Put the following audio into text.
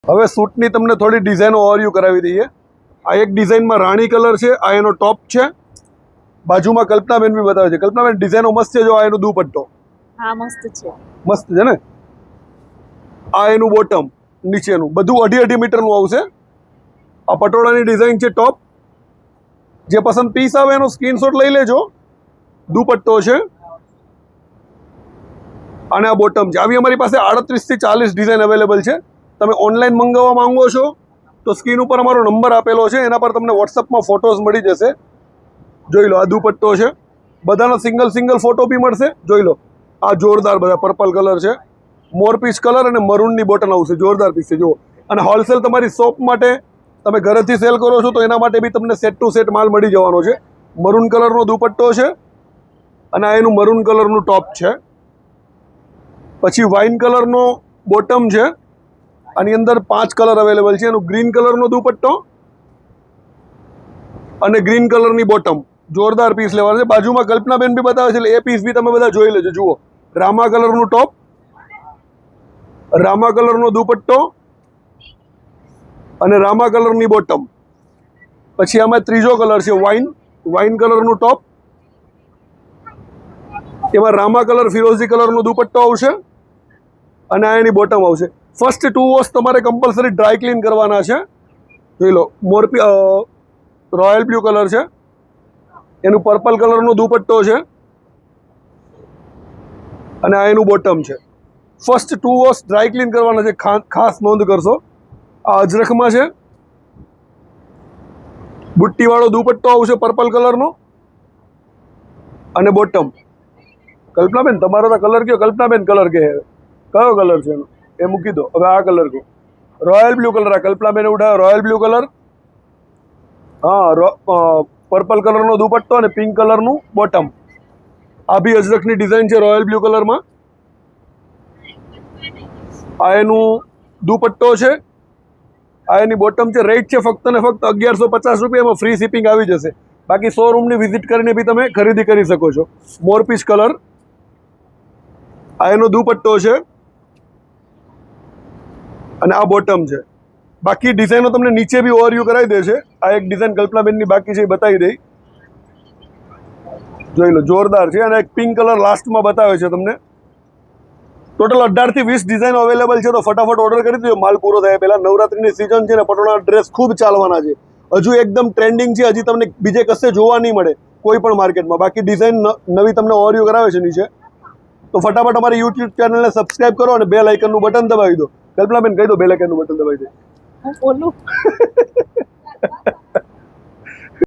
હવે સૂટની તમને થોડી ડિઝાઇન ઓવરવ્યુ કરાવી દઈએ। આ એક ડિઝાઇનમાં રાણી કલર છે, આ એનો ટોપ છે, બાજુમાં કલ્પનાબેન બી બતાવે છે। કલ્પનાબેન ડિઝાઇનો મસ્ત છે, જો આ એનો દુપટ્ટો હા મસ્ત છે, મસ્ત છે ને। આ એનું બોટમ નીચેનું બધું 2.5 મીટરનું આવશે। આ પટોળાની ડિઝાઇન છે ટોપ। જે પસંદ પીસ આવે એનો સ્ક્રીનશોટ લઈ લેજો। દુપટ્ટો છે અને આ બોટમ છે। આવી અમારી પાસે 38 થી 40 ડિઝાઇન અવેલેબલ છે। તમે ઓનલાઈન મંગાવવા માંગો છો તો સ્ક્રીન ઉપર અમારો નંબર આપેલો છે, એના પર તમને વોટ્સઅપમાં ફોટોઝ મળી જશે। જોઈ લો, આ દુપટ્ટો છે, બધાનો સિંગલ ફોટો બી મળશે। જોઈ લો, આ જોરદાર બધા પર્પલ કલર છે, મોરપીસ કલર અને મરૂનની બોટલ આવશે, જોરદાર પીસ છે જુઓ। અને હોલસેલ તમારી શોપ માટે તમે ઘરેથી સેલ કરો છો તો એના માટે બી તમને સેટ ટુ સેટ માલ મળી જવાનો છે। મરૂન કલરનો દુપટ્ટો છે અને આ એનું મરૂન કલરનું ટોપ છે। પછી વાઇન કલરનો બોટમ છે, આની અંદર 5 કલર અવેલેબલ છે। એનું ગ્રીન કલરનો દુપટ્ટો અને ગ્રીન કલરની બોટમ, જોરદાર પીસ લેવાનો છે। બાજુમાં કલ્પનાબેન બી બતાવે છે એટલે એ પીસ બી તમે બધા જોઈ લેજો। જુઓ, રામા કલરનું ટોપ, રામા કલરનો દુપટ્ટો અને રામા કલરની બોટમ। પછી આમાં ત્રીજો કલર છે વાઇન કલરનું ટોપ, એમાં રામા કલર ફિરોઝી કલરનો દુપટ્ટો આવશે અને આ એની બોટમ આવશે। ફર્સ્ટ 2 વોશ તમારે કમ્પલસરી ડ્રાય ક્લીન કરવાના છે। જોઈ લો, મોરપી રોયલ બ્લુ કલર છે, એનું પર્પલ કલરનો દુપટ્ટો છે અને આ એનું બોટમ છે। ફર્સ્ટ 2 વોશ ડ્રાય ક્લીન કરવાના છે, ખાસ નોંધ કરશો। આ અજરખમાં છે, બુટ્ટીવાળો દુપટ્ટો આવશે પર્પલ કલરનો અને બોટમ। કલ્પનાબેન તમારો તો કલર કયો? કલ્પનાબેન કલર કે કયો કલર છે એનો એ મૂકી દો। હવે આ કલર કહો, રોયલ બ્લુ કલર। આ કલ્પનાબેન ઉઠાવ્યો રોયલ બ્લુ કલર, હા, પર્પલ કલરનો દુપટ્ટો અને પિંક કલરનું બોટમ। આ બી અજરખની ડિઝાઇન છે રોયલ બ્લુ કલરમાં। આ એનું દુપટ્ટો છે, આ એની બોટમ છે। રેટ છે ફક્ત ને ફક્ત 1150 રૂપિયામાં ફ્રી શિપિંગ આવી જશે। બાકી શોરૂમની વિઝિટ કરીને બી તમે ખરીદી કરી શકો છો। મોરપીસ કલર, આ એનો દુપટ્ટો છે અને આ બોટમ છે। બાકી ડિઝાઇનો તમને નીચે બી ઓવરવ્યુ કરાવી દેશે। આ એક ડિઝાઇન કલ્પનાબેનની બાકી છે એ બતાવી દઈ, જોઈ લો, જોરદાર છે। અને એક પિંક કલર લાસ્ટમાં બતાવે છે તમને। ટોટલ 18 થી 20 ડિઝાઇન અવેલેબલ છે, તો ફટાફટ ઓર્ડર કરી દેજો માલ પૂરો થાય પહેલા। નવરાત્રીની સિઝન છે ને, પટોળાના ડ્રેસ ખૂબ ચાલવાના છે, હજુ એકદમ ટ્રેન્ડિંગ છે, હજી તમને બીજે કશે જોવા નહીં મળે કોઈ પણ માર્કેટમાં। બાકી ડિઝાઇન નવી તમને ઓવરવ્યુ કરાવે છે નીચે, તો ફટાફટ અમારી યુટ્યુબ ચેનલને સબસ્ક્રાઇબ કરો અને બેલ આઇકનનું બટન દબાવી દો। કલ્પનાબેન કહી દો, બેલ આઇકનનું બટન દબાવી દો। હું બોલું